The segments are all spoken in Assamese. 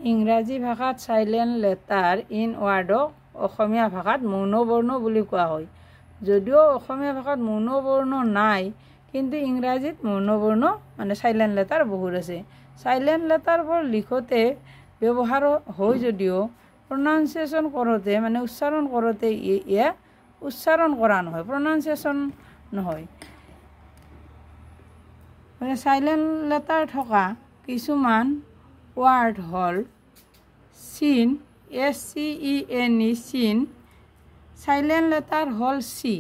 ইংৰাজী ভাষাত সাইলেন্ট লেটাৰ ইন ৱাৰ্ডক অসমীয়া ভাষাত মৌন বৰ্ণ বুলি কোৱা হয়। যদিও অসমীয়া ভাষাত মৌন বৰ্ণ নাই, কিন্তু ইংৰাজীত মৌন বৰ্ণ মানে সাইলেন্ট লেটাৰ বহুত আছে। সাইলেন্ট লেটাৰবোৰ লিখোঁতে ব্যৱহাৰ হয় যদিও প্ৰনাউন্সিয়েশ্যন কৰোঁতে মানে উচ্চাৰণ কৰোঁতে ইয়াক উচ্চাৰণ কৰা নহয়, প্ৰনাউন্সিয়েশ্যন নহয়। মানে সাইলেন্ট লেটাৰ থকা কিছুমান ৱাৰ্ড হ'ল চিন, SCENE চিন, সাইলেন্ট লেটাৰ হ'ল চি।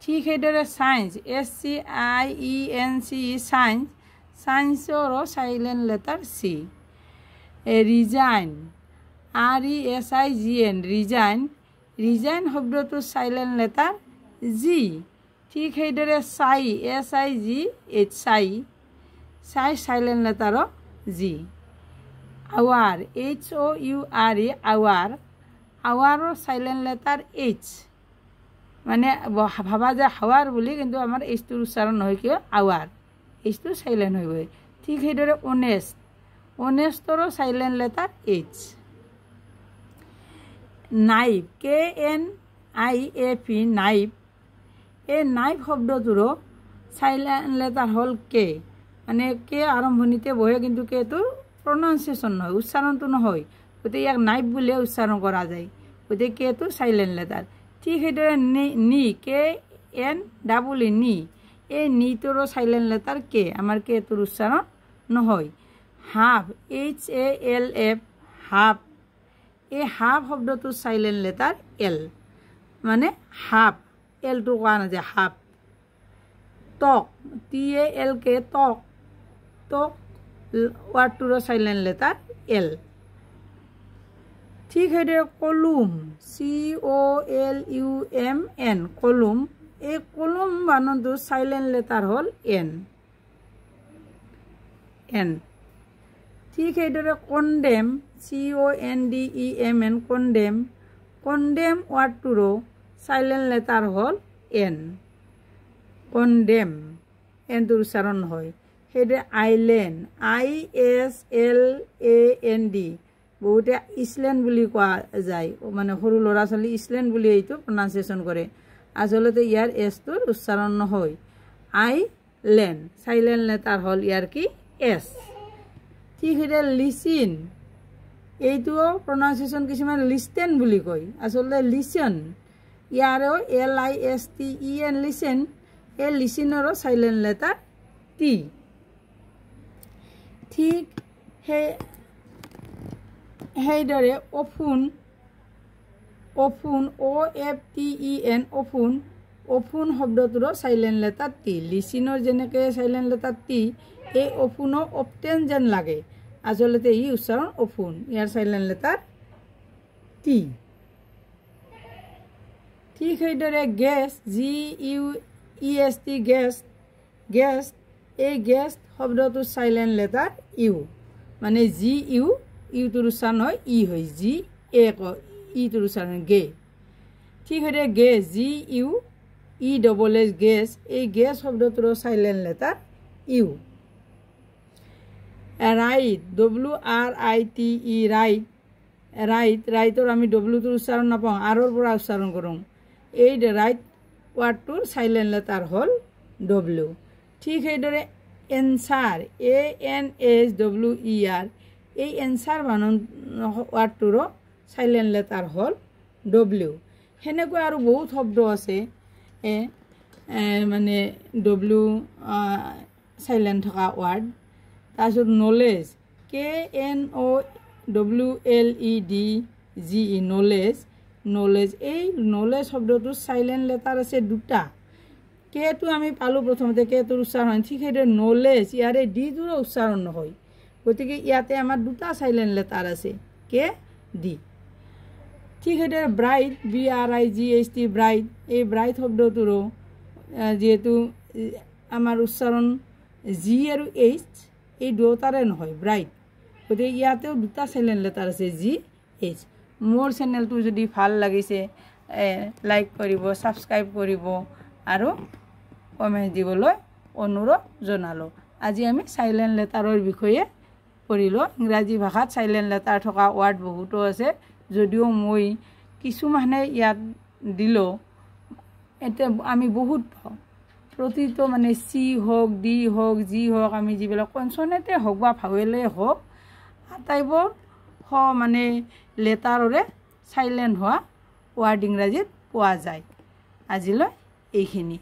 ঠিক সেইদৰে science, SCIENCE science, চায়েন্সৰো silent letter C. Resign, RESIGN resign, resign শব্দটোৰ সাইলেন্ট লেটাৰ জি। ঠিক সেইদৰে চাই, SIGH চাই, চাই silent লেটাৰো G. Hour, HOURE hour, আৱাৰৰ silent letter H. মানে ভাবা যায় হাৱাৰ বুলি, কিন্তু আমাৰ এইচটোৰ উচ্চাৰণ নহয়, কিয় আৱাৰ, এইচটো সাইলেন্ট হৈ গৈ। ঠিক সেইদৰে অনেষ্ট, অনেষ্টৰো silent letter H. Knife, KNIFE knife, এই নাইফ শব্দটোৰো সাইলেন্ট লেটাৰ হ'ল কে। মানে কে আৰম্ভণিতে বহে, কিন্তু কেটো প্ৰনাউন্সিয়েশ্যন নহয়, উচ্চাৰণটো নহয়, গতিকে ইয়াক নাইফ বুলিয়ে উচ্চাৰণ কৰা যায়, গতিকে কেটো সাইলেন্ট লেটাৰ। ঠিক সেইদৰে নি, KNEE নি, এই নিটোৰো সাইলেন্ট লেটাৰ কে, আমাৰ কেটোৰ উচ্চাৰণ নহয়। হাফ, HALF হাফ, এই হাফ শব্দটোৰ সাইলেন্ট লেটাৰ এল, মানে হাফ, এলটো কোৱা নাযায়, half. Talk, TALK talk, talk ৱাৰ্ডটোৰো সাইলেন্ট লেটাৰ এল। ঠিক সেইদৰে কলুম, COLUMN কলুম, এই কলুম বানানটোৰ সাইলেন্ট লেটাৰ হ'ল এন। ঠিক সেইদৰে কণ্ডেম, CONDEMN কণ্ডেম, কণ্ডেম ৱাৰ্ডটোৰো সাইলেন্ট লেটাৰ হ'ল এন, কণ্ডেম, এনটোৰ উচ্চাৰণ নহয়। সেইদৰে আইলেণ্ড, ISLAND, বহুতে ইছলেণ্ড বুলি কোৱা যায়, মানে সৰু ল'ৰা ছোৱালী ইছলেণ্ড বুলি এইটো প্ৰনাউন্সিয়েশ্যন কৰে, আচলতে ইয়াৰ এছটোৰ উচ্চাৰণ নহয়। আইলেণ্ড, সাইলেন্ট লেটাৰ হ'ল ইয়াৰ কি এছ। ঠিক সেইদৰে লিচিন, এইটোও প্ৰনাউন্সিয়েশ্যন কিছুমান লিষ্টেন বুলি কয়, আচলতে লিচন, ইয়াৰো LISTEN লিচেন, এই লিচিনৰো সাইলেন্ট লেটাৰ টি। ঠিক সেইদৰে অফুন, OFTEN অফুন, অফুন শব্দটোৰো সাইলেন্ট লেটাৰ টি। লিচিনৰ যেনেকৈ সাইলেন্ট লেটাৰ টি, এই অফুনো অপটেন যেন লাগে, আচলতে ই উচ্চাৰণ অফুন, ইয়াৰ সাইলেন্ট লেটাৰ টি। ঠিক সেইদৰে গেছ, GUEST গেছ, গেছ, এই গেছ শব্দটোৰ সাইলেন্ট লেটাৰ ইউ, মানে GU, ইউটোৰ উচ্চাৰণ হয় ই হয়, ইটোৰ উচ্চাৰণ গে। ঠিক সেইদৰে গেছ, GUESS গেছ, এই gas শব্দটোৰো silent letter U. Right, WRITE right, right, ৰাইটৰ আমি ডব্লিউটোৰ উচ্চাৰণ নাপাওঁ, আৰৰ পৰা উচ্চাৰণ কৰোঁ, এই ৰাইট ৱাৰ্ডটোৰ সাইলেন্ট লেটাৰ হ'ল ডব্লিউ। ঠিক সেইদৰে এনচাৰ, ANSWER, এই এনচাৰ বানান ৱাৰ্ডটোৰো সাইলেন্ট লেটাৰ হ'ল ডব্লিউ। সেনেকৈ আৰু বহুত শব্দ আছে মানে ডব্লিউ সাইলেন্ট থকা ৱাৰ্ড। তাৰপিছত নলেজ, KNOWLEDGE নলেজ, নলেজ, এই নলেজ শব্দটোৰ সাইলেন্ট লেটাৰ আছে দুটা, কেটো আমি পালোঁ প্ৰথমতে, কেটোৰ উচ্চাৰণ হয়, ঠিক সেইদৰে নলেজ, ইয়াৰে ডিটোৰো উচ্চাৰণ নহয়, গতিকে ইয়াতে আমাৰ দুটা সাইলেন্ট লেটাৰ আছে, কে ডি। ঠিক সেইদৰে ব্ৰাইট, BRIGHT ব্ৰাইট, এই ব্ৰাইট শব্দটোৰো যিহেতু আমাৰ উচ্চাৰণ জি আৰু এইচ, এই দুটাৰে নহয় ব্ৰাইট, গতিকে ইয়াতেও দুটা সাইলেন্ট লেটাৰ আছে, GH। মোৰ চেনেলটো যদি ভাল লাগিছে লাইক কৰিব, ছাবস্ক্ৰাইব কৰিব আৰু কমেণ্ট দিবলৈ অনুৰোধ জনালোঁ। আজি আমি সাইলেন্ট লেটাৰৰ বিষয়ে কৰিলোঁ। ইংৰাজী ভাষাত চাইলেণ্ট লেটাৰ থকা ৱাৰ্ড বহুতো আছে, যদিও মই কিছুমানে ইয়াত দিলোঁ। এতিয়া আমি বহুত পাওঁ, প্ৰতিটো মানে চি হওক, ডি হওক, জি হওক, আমি যিবিলাক কনচনেটে হওক বা ভাৱেলে হওক, আটাইবোৰ মানে লেটাৰৰে চাইলেণ্ট হোৱা ৱাৰ্ড ইংৰাজীত পোৱা যায়। আজিলৈ এইখিনি।